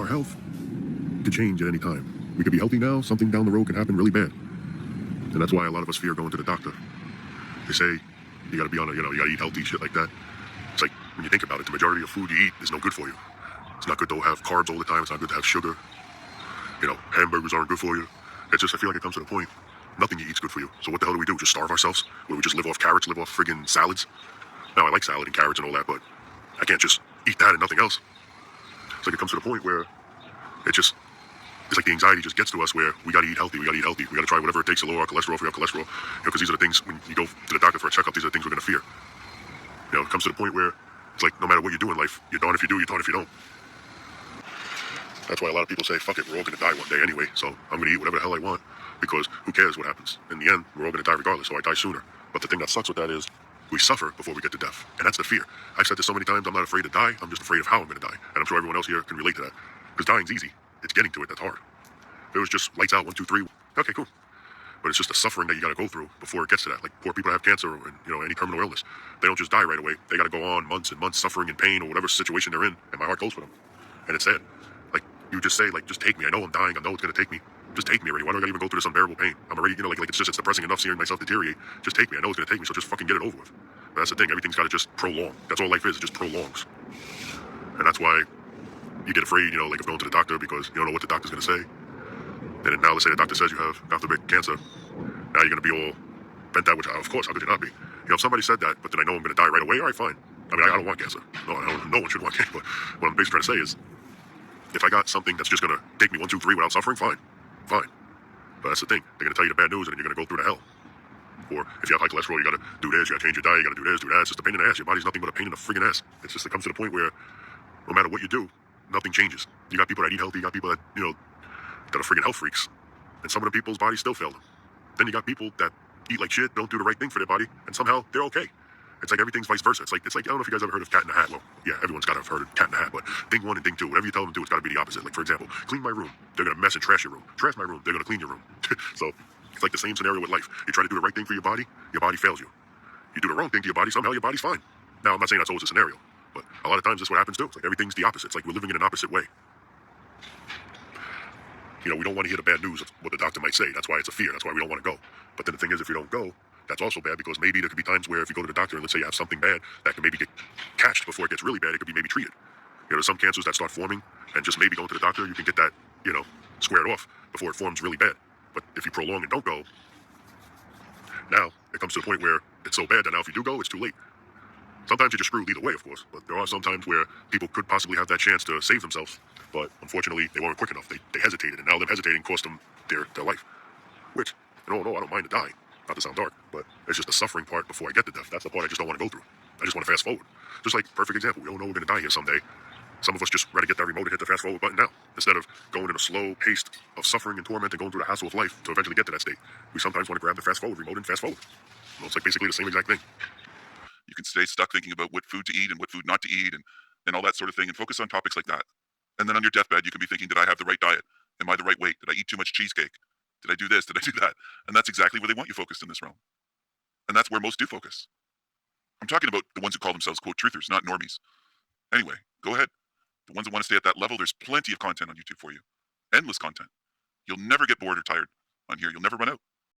our health could change at any time. We could be healthy now, something down the road can happen really bad. And that's why a lot of us fear going to the doctor. They say you gotta be on a, you gotta eat healthy, shit like that. It's like, when you think about it, the majority of food you eat is no good for you. It's not good to have carbs all the time. It's not good to have sugar. Hamburgers aren't good for you. It's just, I feel like it comes to the point, nothing you eat's good for you. So what the hell do we do? Just starve ourselves? Where we just live off carrots, live off friggin' salads? Now, I like salad and carrots and all that, but I can't just eat that and nothing else. It's like it comes to the point where it's like the anxiety just gets to us where we gotta eat healthy, we gotta try whatever it takes to lower our cholesterol if we have cholesterol, because these are the things, when you go to the doctor for a checkup, these are the things we're gonna fear. It comes to the point where it's like, no matter what you do in life, you're darned if you do, you're darned if you don't. That's why a lot of people say, fuck it, we're all gonna die one day anyway, so I'm gonna eat whatever the hell I want, because who cares what happens? In the end, we're all gonna die regardless, so I die sooner. But the thing that sucks with that is, we suffer before we get to death, and that's the fear. I've said this so many times, I'm not afraid to die, I'm just afraid of how I'm gonna die, and I'm sure everyone else here can relate to that, because dying's easy, it's getting to it that's hard. If it was just lights out, 1, 2, 3, okay, cool. But it's just the suffering that you gotta go through before it gets to that. Like, poor people that have cancer and, any terminal illness. They don't just die right away. They gotta go on months and months suffering and pain or whatever situation they're in, and my heart goes for them. And it's sad. Like, you just say, like, just take me. I know I'm dying. I know it's gonna take me. Just take me already. Why do I gotta even go through this unbearable pain? I'm already, it's depressing enough seeing myself deteriorate. Just take me. I know it's gonna take me, so just fucking get it over with. But that's the thing. Everything's gotta just prolong. That's all life is. It just prolongs. And that's why you get afraid, like, of going to the doctor because you don't know what the doctor's gonna say. And now let's say the doctor says you have big cancer. Now you're going to be all bent out, which, of course, how could you not be? If somebody said that, but then I know I'm going to die right away, all right, fine. I mean, I don't want cancer. No one should want cancer. But what I'm basically trying to say is, if I got something that's just going to take me 1, 2, 3 without suffering, fine. But that's the thing. They're going to tell you the bad news, and then you're going to go through the hell. Or if you have high cholesterol, you got to do this, you got to change your diet, you got to do this, do that. It's just a pain in the ass. Your body's nothing but a pain in the friggin' ass. It's just, it comes to the point where no matter what you do, nothing changes. You got people that eat healthy, you got people that, that are friggin' health freaks. And some of the people's bodies still fail them. Then you got people that eat like shit, don't do the right thing for their body, and somehow they're okay. It's like everything's vice versa. It's like I don't know if you guys ever heard of Cat in the Hat. Well, yeah, everyone's got to have heard of Cat in the Hat, but thing 1 and thing 2, whatever you tell them to do, it's got to be the opposite. Like, for example, clean my room, they're going to mess and trash your room. Trash my room, they're going to clean your room. So it's like the same scenario with life. You try to do the right thing for your body fails you. You do the wrong thing to your body, somehow your body's fine. Now, I'm not saying that's always a scenario, but a lot of times that's what happens too. It's like everything's the opposite. It's like we're living in an opposite way. We don't want to hear the bad news of what the doctor might say. That's why it's a fear. That's why we don't want to go. But then the thing is, if you don't go, that's also bad, because maybe there could be times where if you go to the doctor and let's say you have something bad that can maybe get catched before it gets really bad, it could be maybe treated. There's some cancers that start forming, and just maybe going to the doctor, you can get that, squared off before it forms really bad. But if you prolong and don't go, now it comes to the point where it's so bad that now if you do go, it's too late. Sometimes you're just screwed either way, of course, but there are some times where people could possibly have that chance to save themselves, but unfortunately, they weren't quick enough. They hesitated, and now them hesitating cost them their life. Which, no, I don't mind to die. Not to sound dark, but it's just the suffering part before I get to death. That's the part I just don't want to go through. I just want to fast forward. Just like, perfect example, we all know we're going to die here someday. Some of us just rather get that remote and hit the fast forward button now, instead of going in a slow pace of suffering and torment and going through the hassle of life to eventually get to that state. We sometimes want to grab the fast forward remote and fast forward. It's like basically the same exact thing. You can stay stuck thinking about what food to eat and what food not to eat and all that sort of thing and focus on topics like that. And then on your deathbed, you can be thinking, did I have the right diet? Am I the right weight? Did I eat too much cheesecake? Did I do this? Did I do that? And that's exactly where they want you focused in this realm. And that's where most do focus. I'm talking about the ones who call themselves, quote, truthers, not normies. Anyway, go ahead. The ones that want to stay at that level, there's plenty of content on YouTube for you. Endless content. You'll never get bored or tired on here. You'll never run out.